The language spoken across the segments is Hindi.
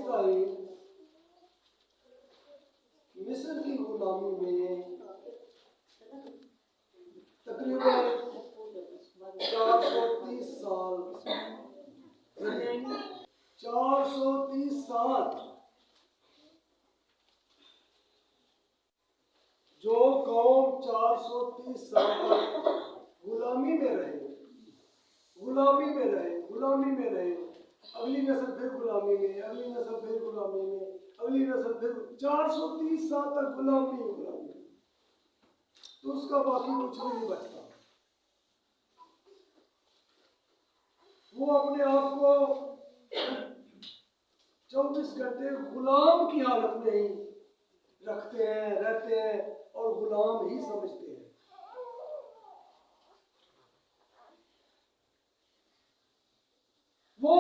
इसराइल मिस्र की गुलामी में तकरीबन 430 साल 430 साल जो कौम 430 साल तक गुलामी में रहे, गुलामी में रहे, गुलामी में रहे, अगली नस्ल फिर गुलामी में, अगली नस्ल फिर गुलामी में, अगली नस्ल फिर 430 साल तक गुलामी गुलामी, तो उसका बाकी कुछ भी नहीं बचता। वो अपने आप को 24 घंटे गुलाम की हालत में ही रखते हैं, रहते हैं और गुलाम ही समझते हैं। वो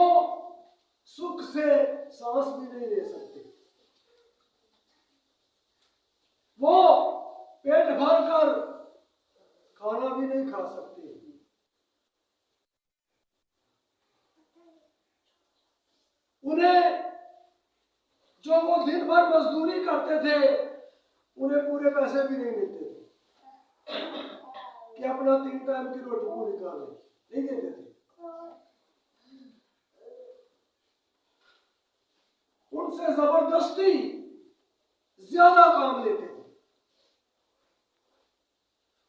सुख से सांस भी नहीं ले सकते, वो पेट भर कर खाना भी नहीं खा सकते। उन्हें जो वो दिन भर मजदूरी करते थे उन्हें पूरे पैसे भी नहीं मिलते थे कि अपना 3 टाइम की रोटी पूरी कर ले, नहीं देते थे। उनसे जबरदस्ती ज्यादा काम लेते थे,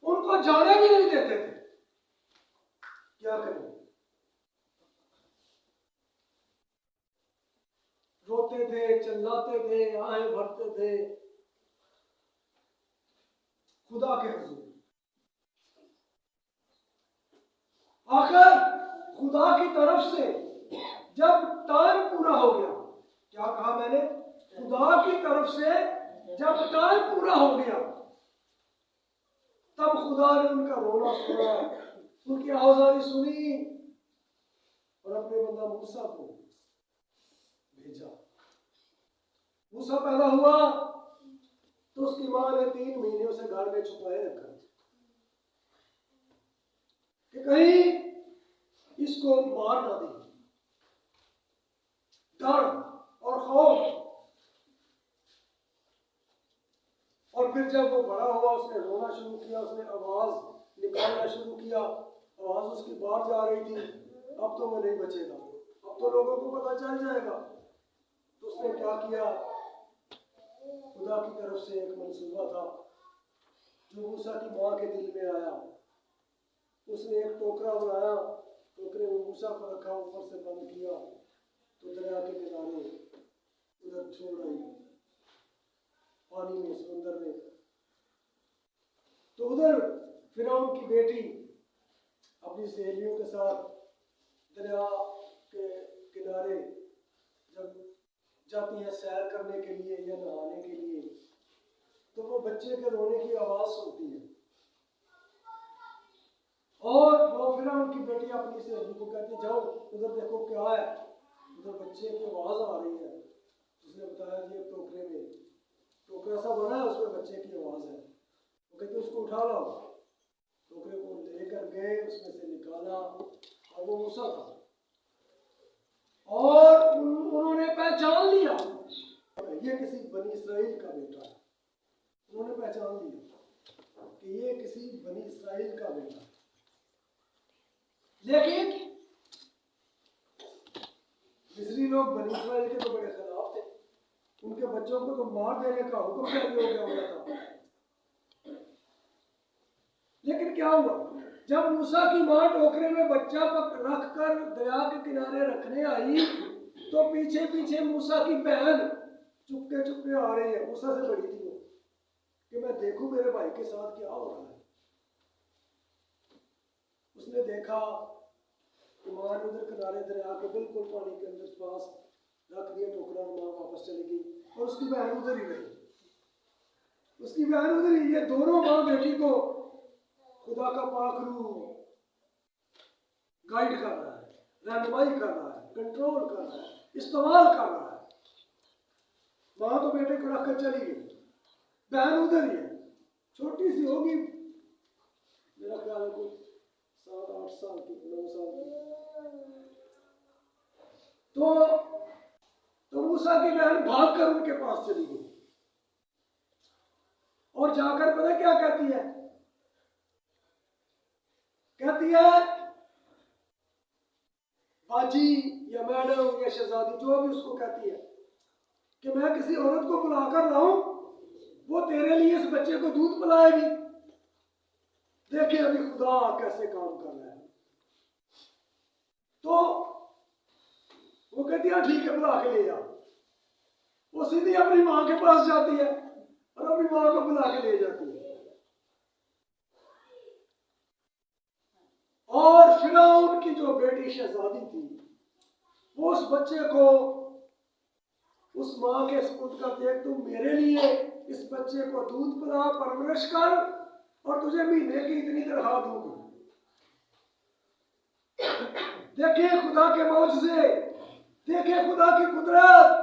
उनको जाने भी नहीं देते थे। क्या करें, रोते थे, चिल्लाते थे, आहें भरते थे खुदा के हुजूर। आखिर खुदा की तरफ से जब टाइम पूरा हो गया, क्या कहा मैंने, खुदा की तरफ से जब टाइम पूरा हो गया तब खुदा ने उनका रोना सुना, उनकी आवाज़ारी सुनी और अपने बंदा मूसा को भेजा। मूसा पैदा हुआ तो उसकी मां ने 3 महीने उसे घर में छुपाए रखा कि कहीं इसको मार ना दे। डर और खौफ। और फिर जब वो बड़ा हुआ उसने रोना शुरू किया, उसने आवाज निकालना शुरू किया, आवाज उसकी बाहर जा रही थी। अब तो वो नहीं बचेगा, अब तो लोगों को पता चल जाएगा। तो उसने क्या किया, खुदा की तरफ से एक मंसूबा था जो मूसा की मां के दिल में आया। उसने एक टोकरा बनाया, टोकरे में मूसा को रखा, ऊपर से बंद किया, तो दरिया के किनारे उधर छोड़ आई पानी में, समुद्र में। तो उधर फिरौन की बेटी अपनी सहेलियों के साथ दरिया के किनारे जब जाती है सैर करने के लिए या नहाने के लिए, तो वो बच्चे के रोने की आवाज सुनती है और वो फिरौन की बेटी अपनी सहेली को कहती, जाओ उधर देखो क्या है, उधर बच्चे की आवाज आ रही है। उसने बताया कि टोकरे में टोकरा सा बना है, उसमें बच्चे की आवाज है। वो कहते उसको उठा लाओ। टोकरे को लेकर गए, उसमें से निकाला और वो मूसा था और उन्होंने पहचान लिया ये किसी बनी इसराइल का बेटा है। उन्होंने पहचान लिया कि ये किसी बनी इसराइल का बेटा है। लेकिन मिस्री लोग बनी इसराइल के तो बड़े खिलाफ थे, उनके बच्चों को तो मार देने का हुक्म जारी हो गया था। लेकिन क्या हुआ, जब मूसा की मां टोकरे में बच्चा रख कर दरिया के किनारे रखने आई तो पीछे पीछे मूसा की बहन चुपके चुपके आ रही है। मूसा से बड़ी थी वो, कि मैं देखूं मेरे भाई के साथ क्या हो रहा है। उसने देखा कि मां ने उधर किनारे दरिया के बिल्कुल पानी के अंदर पास रख दिया टोकरा, मां वापस चली गई और उसकी बहन उधर ही रही। उसकी बहन उधर ही, ये दोनों मां बेटी को खुदा का पाक रूह गाइड कर रहा है, रहनुमाई कर रहा है, कंट्रोल कर रहा है, इस्तेमाल कर रहा है। मां तो बेटे को रखकर चली गई, बहन उधर ही है, छोटी सी होगी, मेरा ख्याल है कुछ 7-8 साल की, 9 साल की। तो मूसा की बहन भागकर उनके पास चली गई और जाकर पता क्या कहती है? कहती है, बाजी या मैडम या शहजादी, जो भी उसको कहती है, कि मैं किसी औरत को बुलाकर लाऊं, वो तेरे लिए इस बच्चे को दूध पिलाएगी। देखिए अभी खुदा कैसे काम कर रहा है। तो वो कहती है ठीक है, बुला के ले जा। वो सीधी अपनी माँ के पास जाती है और अपनी माँ को बुला के ले जाती है। और फिरौन की जो बेटी शहजादी थी, वो उस बच्चे को उस माँ के सपुर्द कर दिया, तुम मेरे लिए इस बच्चे को दूध पिला, परवरिश कर, और तुझे महीने की इतनी तनख्वाह दूंगी। देखिए खुदा के मौजज़े, देखिए खुदा की कुदरत,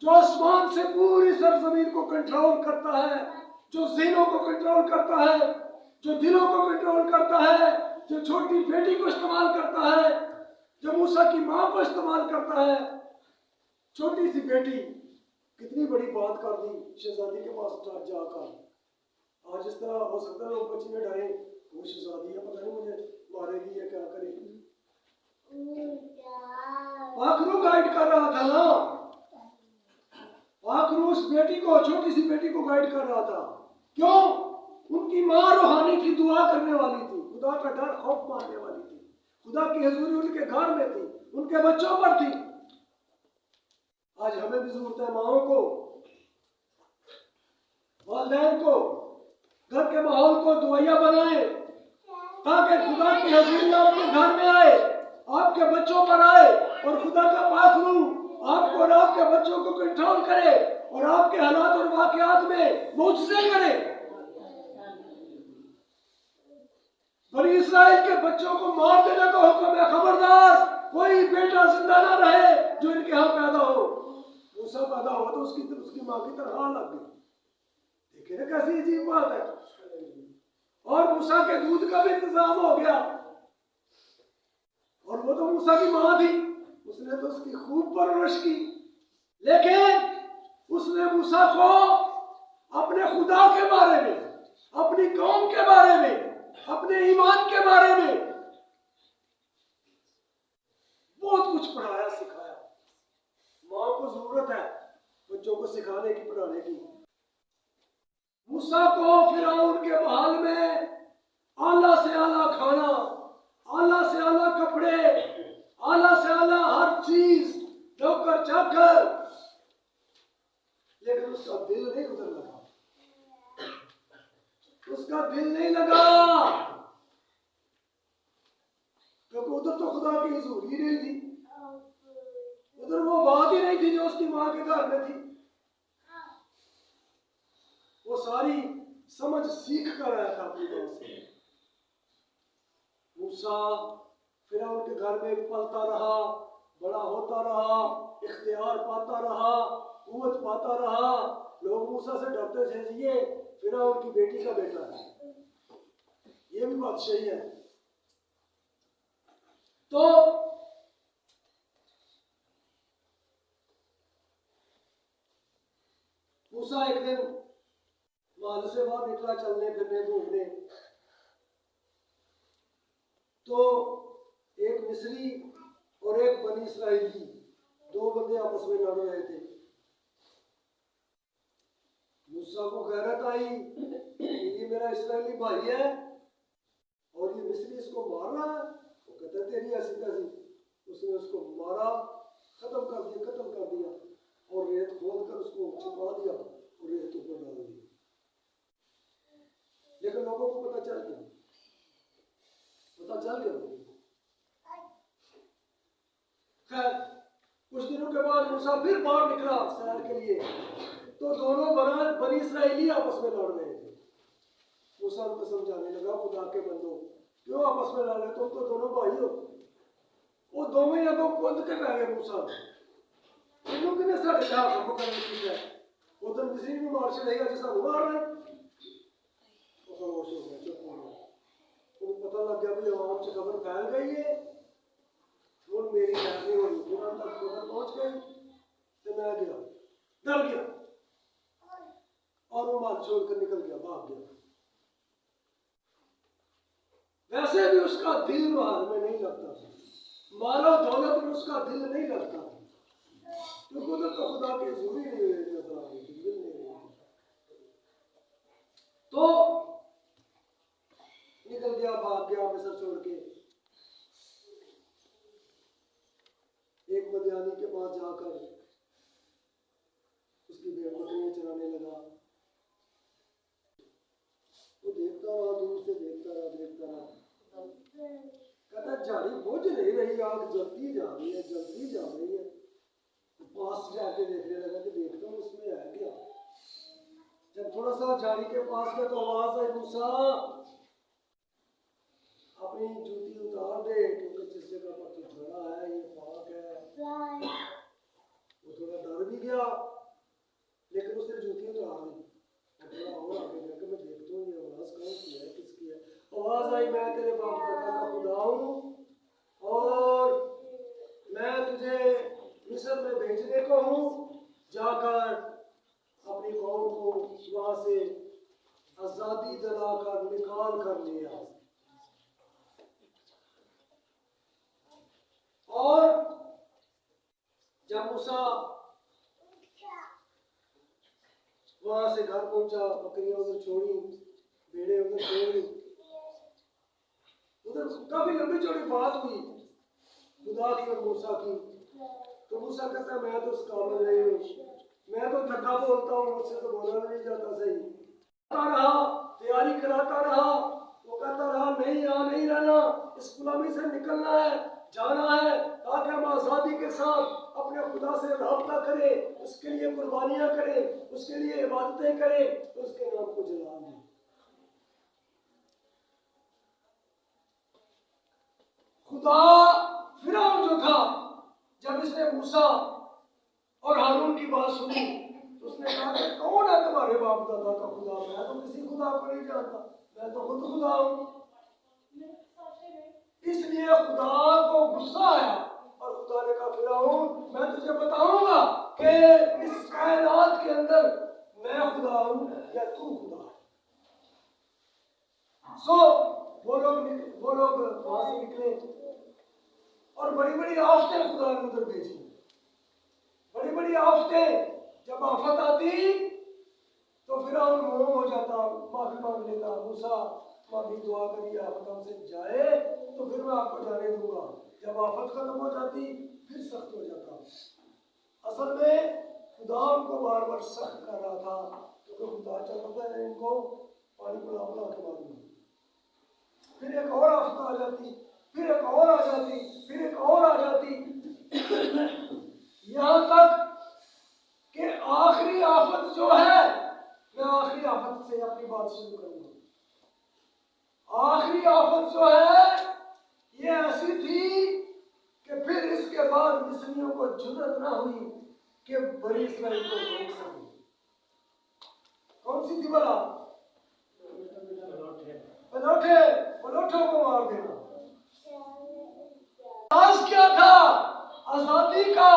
जो आसमान से पूरी सरजमीन को कंट्रोल करता है, जो ज़हनों को कंट्रोल करता है, जो दिलों को कंट्रोल करता है, जो छोटी बेटी को इस्तेमाल करता है, जो मूसा की माँ को इस्तेमाल करता है। छोटी सी बेटी कितनी बड़ी बात कर दी शहजादी के पास जाकर। आज इस तरह हो सकता है लोग बच्ची में डरे, वो शहजादी है, पता नहीं मुझे मारेगी या क्या करेगी। आखरू गाइड कर रहा था ना, आखरू उस बेटी को, छोटी सी बेटी को गाइड कर रहा था। क्यों? उनकी माँ रूहानी थी, दुआ करने वाली थी, खुदा का डर खौफ मानने वाली थी, खुदा की हजूरी उनके घर में थी, उनके बच्चों पर थी। आज हमें भी जरूरत है माओ को, वालिदैन को, घर के माहौल को दुआया बनाए, ताकि खुदा की हजूरी आपके घर में आए, आपके बच्चों पर आए, और खुदा का पाक रूह आपको और आपके बच्चों को कंट्रोल करे और आपके हालात और वाकयात में मुआवजे करे। बनी इस्राएल के बच्चों को मार देने का हुक्म है, खबरदार कोई बेटा जिंदा ना रहे जो इनके यहाँ पैदा हो। मूसा पैदा हुआ तो उसकी माँ की तरह लग गई। देखिए ना कैसी अजीब बात है। और मूसा के दूध का भी इंतजाम हो गया, और वो तो मूसा की माँ थी, उसने तो उसकी खूब परवरिश की, लेकिन उसने मूसा को अपने खुदा के बारे में, अपनी कौम के बारे में, अपने ईमान के बारे में बहुत कुछ पढ़ाया सिखाया। माँ को जरूरत है बच्चों को सिखाने की, पढ़ाने की। मूसा को फिरौन के महल में आला से आला खाना, आला से आला कपड़े, आला से आला हर चीज नौकर चाकर, लेकिन उसका दिल नहीं उधर लगा, उसका दिल नहीं लगा, क्योंकि उधर तो खुदा की हुजूर ही नहीं थी, उधर वो बात ही नहीं थी जो उसकी माँ के घर में थी। वो सारी समझ सीख कर आया था अपनी माँ से। मूसा फिरौन के घर में पलता रहा, बड़ा होता रहा, इख्तियार पाता रहा, कुव्वत पाता रहा। लोग मूसा से डरते थे, ये फिरौन की बेटी का बेटा है, ये भी बात सही है। तो मूसा एक दिन महल से बाहर निकला चलने फिरने घूमने, तो एक मिस्री और एक बनी इस्राएली, दो बंदे आपस में लड़ रहे थे। मूसा को गैरत आई, ये मेरा इस्राएली भाई है और ये मिस्री इसको मार रहा है। वो कहता तेरी ऐसी कैसी। उसने उसको मारा, खत्म कर दिया और रेत खोद कर उसको छुपा दिया और रेत ऊपर डाल दी। लेकिन लोगों को पता चल गया। खैर कुछ दिनों के बाद मूसा फिर बाहर निकला सैर के लिए, तो दोनों बनी इस्राएली आपस में लड़ रहे थे। मूसा उनको समझाने लगा, खुदा के बंदो क्यों आपस में लड़ रहे, तुम तो दोनों भाई हो। वो दोनों या कुंद के रह गए मूसा, तीनों के साढ़े क्या काम करने की है, उधर किसी भी मार चलेगा जिसका मार रहे। खामोश हो गया, चुप हो गया। उनको पता लग गया भाई आवाम से खबर फैल गई है, मेरी फैमिली और तक खबर पहुंच गई। तो मैं गया, डर गया और वो माल छोड़कर निकल गया, भाग गया। वैसे भी उसका दिल माल में नहीं लगता था, मालो दौलत में उसका दिल नहीं लगता था, क्योंकि उधर तो खुदा की हजूरी नहीं नजर आ रही थी, दिल नहीं रही। तो निकल गया, भाग गया मिस्र छोड़ के। एक मदियानी के पास जाकर उसकी भेड़ बकरियां चराने लगा। वो देखता रहा, दूर से देखता रहा, देखता रहा। कहता झाड़ी बुझ नहीं रही, आग जलती जा रही है, जलती जा रही है। पास जाके देखने लगा कि देखता हूँ उसमें है क्या। जब थोड़ा सा झाड़ी के पास गया तो आवाज आई, मूसा अपनी जूती उतार दे, क्योंकि जिस जगह पर तू खड़ा है ये पाक है। वो थोड़ा डर भी गया, लेकिन उसने जूती उतार दी। थोड़ा और आगे जाकर मैं देखता हूँ ये आवाज कौन की है, किसकी है। आवाज आई, मैं तेरे बाप दादा का खुदा हूँ और मैं तुझे मिस्र में भेजने को हूँ, जाकर अपनी कौम को वहां से आजादी दिलाकर निकाल कर लिया। और जब मूसा वहां से घर पहुंचा, बकरियां उधर छोड़ी, भेड़े उधर छोड़ी, उधर काफी लंबी चौड़ी बात हुई खुदा की और मूसा की। तो मूसा कहता मैं तो उस काबिल नहीं हूँ, मैं तो थका बोलता हूँ, मुझसे तो बोला नहीं जाता सही। रहा, तैयारी कराता रहा, वो कहता रहा नहीं यहाँ नहीं रहना, इस गुलामी से निकलना है, जाना है, ताकि हम आज़ादी के साथ अपने खुदा से राब्ता करें, उसके लिए कुर्बानियां करें, उसके लिए इबादतें करें, उसके नाम को जला दें। खुदा फिरौन जो था, जब इसने मूसा और हारून की बात सुनी तो उसने कहा कि कौन है तुम्हारे बाप दादा का खुदा? मैं तो किसी खुदा को नहीं जानता, मैं तो खुद खुदा हूँ। इसलिए खुदा को गुस्सा आया और खुदा ने कहा फिरौन मैं तुझे बताऊंगा कि इस कायनात के अंदर मैं खुदा हूँ या तू खुदा है। सो वो लोग वहां से निकले और बड़ी बड़ी आफतें खुदा ने उधर भेजी। बड़ी बड़ी आफतें, जब आफत आती तो फिरौन मोह हो जाता, माफी मांग लेता, मूसा माफी दुआ करिए आफत हमसे जाए तो फिर मैं आपको जाने दूंगा। जब आफत खत्म हो जाती फिर सख्त हो जाता। असल में खुदा उनको बार बार सख्त कर रहा था, क्योंकि खुदा चाहता है इनको पानी पिला पिला के मारूंगा। फिर एक और आफत आ जाती, फिर एक और आ जाती, फिर एक और आ जाती, यहाँ तक कि आखिरी आफत जो है, मैं आखिरी आफत से अपनी बात शुरू करूंगा। आखिरी आफत जो है ये ऐसी थी कि फिर इसके बाद मिस्रियों को जुर्रत ना हुई कि बनी इस्राएल को रोक सके। कौन सी थी भला? पलोठों को मार देना। राज क्या था? आजादी का,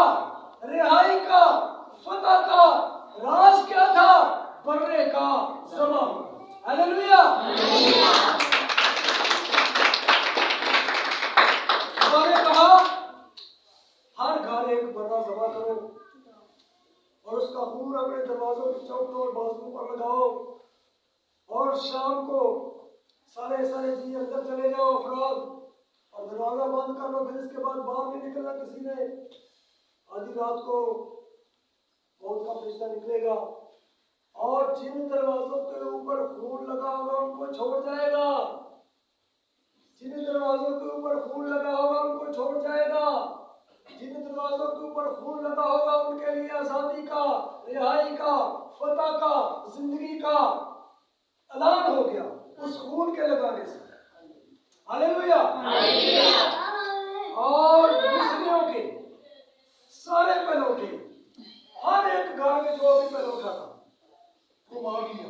रिहाई का, फतह का। राज क्या था? बर्रे का ज़बा होना। हालेलुया। खुदा ने कहा हर घर एक बर्रा ज़बा करो और उसका खून अपने दरवाजों की चौकों और बाजुओं पर लगाओ, और शाम को सारे जी अंदर चले जाओ अफराद, और दरवाजा बंद कर लो। फिर इसके बाद बाहर नहीं निकलना किसी ने। आधी रात को मौत का फरिश्ता निकलेगा और जिन दरवाजों के ऊपर खून लगा होगा उनको छोड़ जाएगा। जिन दरवाजों के ऊपर खून लगा होगा उनको छोड़ जाएगा। जिन दरवाजों के ऊपर खून लगा होगा उनके लिए आजादी का, रिहाई का, फतह का, जिंदगी का ऐलान हो गया उस खून के लगाने से। हालेलुया। और मिस्रियों के सारे पहलौठे, हर एक घर में जो भी पहलौठा था वो मार दिया।